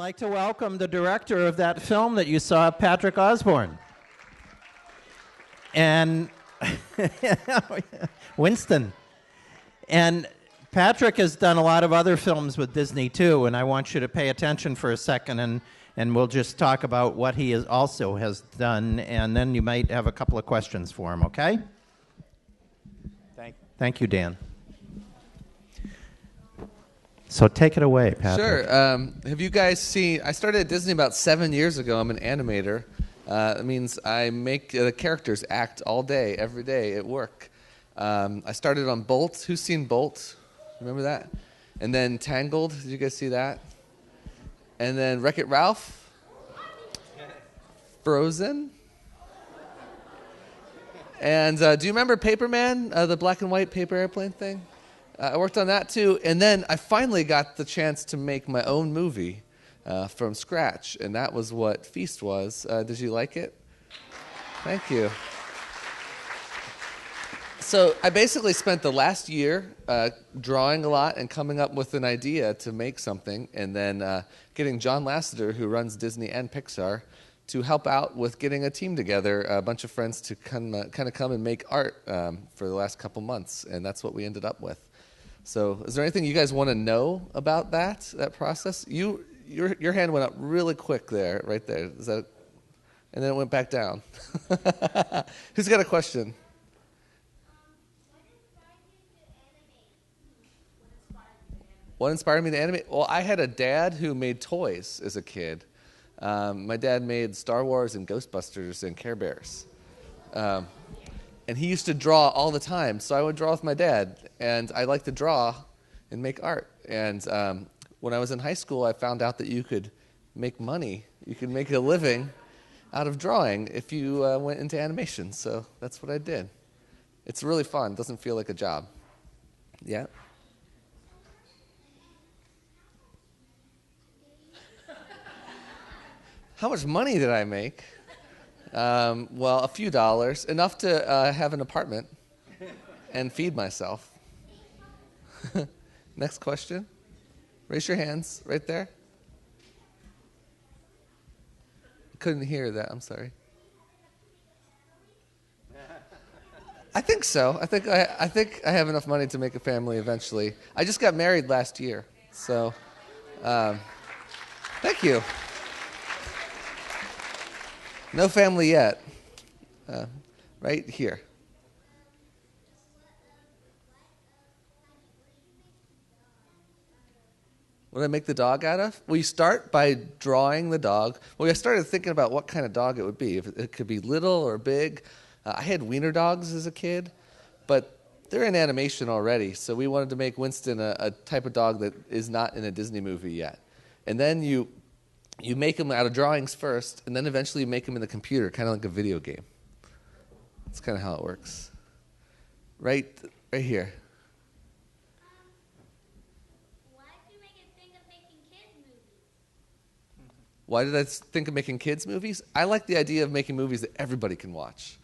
like to welcome the director of that film that you saw, Patrick Osborne. And Winston. And Patrick has done a lot of other films with Disney, too, and I want you to pay attention for a second, and we'll just talk about what he also has done, and then you might have a couple of questions for him, okay? Thank you, Dan. So take it away, Patrick. Sure. Have you guys seen... I started at Disney about 7 years ago. I'm an animator. That means I make the characters act all day, every day at work. I started on Bolt. Who's seen Bolt? Remember that? And then Tangled. Did you guys see that? And then Wreck-It Ralph. Frozen. And do you remember Paperman, the black and white paper airplane thing? I worked on that too. And then I finally got the chance to make my own movie from scratch. And that was what Feast was. Did you like it? Thank you. So I basically spent the last year drawing a lot and coming up with an idea to make something, and then getting John Lasseter, who runs Disney and Pixar, to help out with getting a team together, a bunch of friends to kind of come and make art for the last couple months, and that's what we ended up with. So is there anything you guys want to know about that process? Your hand went up really quick there, right there. Is that? And then it went back down. Who's got a question? What inspired me to animate? Well, I had a dad who made toys as a kid. My dad made Star Wars and Ghostbusters and Care Bears. And he used to draw all the time, so I would draw with my dad. And I liked to draw and make art. And when I was in high school, I found out that you could make money. You could make a living out of drawing if you went into animation. So that's what I did. It's really fun. It doesn't feel like a job. Yeah? How much money did I make? Well, a few dollars. Enough to have an apartment and feed myself. Next question. Raise your hands right there. Couldn't hear that. I'm sorry. I think so. I think I have enough money to make a family eventually. I just got married last year, so thank you. No family yet. Right here. What did I make the dog out of? Well, you start by drawing the dog. Well, I started thinking about what kind of dog it would be. If it could be little or big. I had wiener dogs as a kid, but they're in animation already. So we wanted to make Winston a type of dog that is not in a Disney movie yet. And then you make them out of drawings first, and then eventually you make them in the computer, kind of like a video game. That's kind of how it works. Right here. Why did I think of making kids movies? I like the idea of making movies that everybody can watch,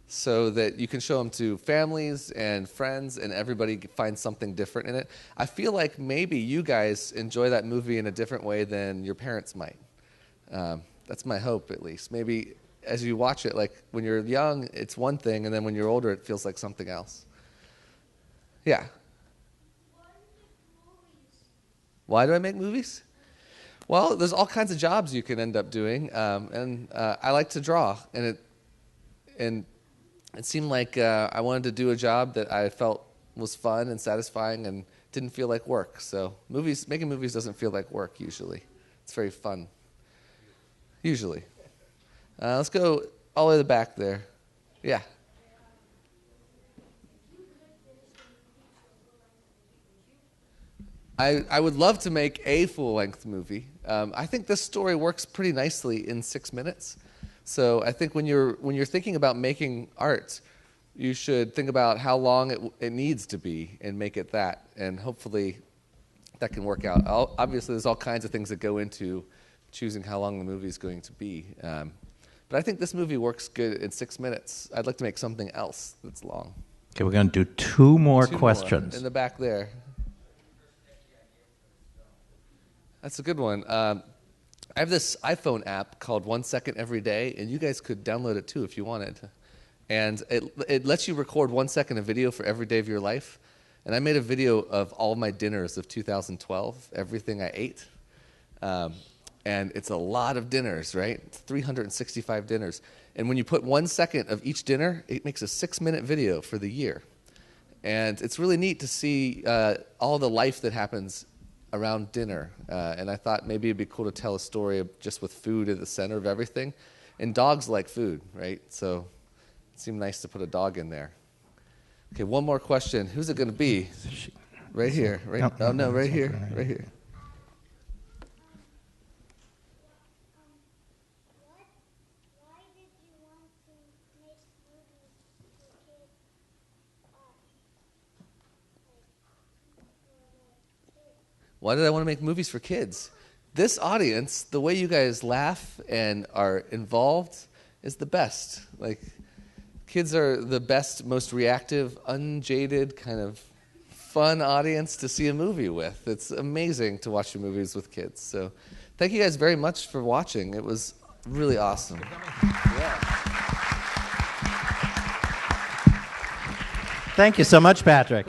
so that you can show them to families and friends, and everybody finds something different in it. I feel like maybe you guys enjoy that movie in a different way than your parents might. That's my hope, at least. Maybe as you watch it, like when you're young, it's one thing, and then when you're older, it feels like something else. Yeah. Why do I make movies? Well, there's all kinds of jobs you can end up doing, and I like to draw, and it seemed like I wanted to do a job that I felt was fun and satisfying and didn't feel like work. So making movies doesn't feel like work usually. It's very fun. Usually. Let's go all the way to the back there. Yeah. I would love to make a full-length movie. I think this story works pretty nicely in 6 minutes. So I think when you're thinking about making art, you should think about how long it needs to be and make it that. And hopefully that can work out. Obviously, there's all kinds of things that go into choosing how long the movie is going to be. But I think this movie works good in 6 minutes. I'd like to make something else that's long. Okay, we're going to do two more questions. In the back there. That's a good one. I have this iPhone app called 1 Second Every Day, and you guys could download it too if you wanted. And it lets you record 1 second of video for every day of your life. And I made a video of all my dinners of 2012, everything I ate. And it's a lot of dinners, right? It's 365 dinners. And when you put 1 second of each dinner, it makes a 6-minute video for the year. And it's really neat to see all the life that happens around dinner. And I thought maybe it'd be cool to tell a story of just with food at the center of everything. And dogs like food, right? So it seemed nice to put a dog in there. Okay, one more question. Who's it going to be? Right here. Right? Oh, no, right here. Right here. Why did I want to make movies for kids? This audience, the way you guys laugh and are involved is the best. Like, kids are the best, most reactive, unjaded, kind of fun audience to see a movie with. It's amazing to watch your movies with kids. So thank you guys very much for watching. It was really awesome. Yeah. Thank you so much, Patrick.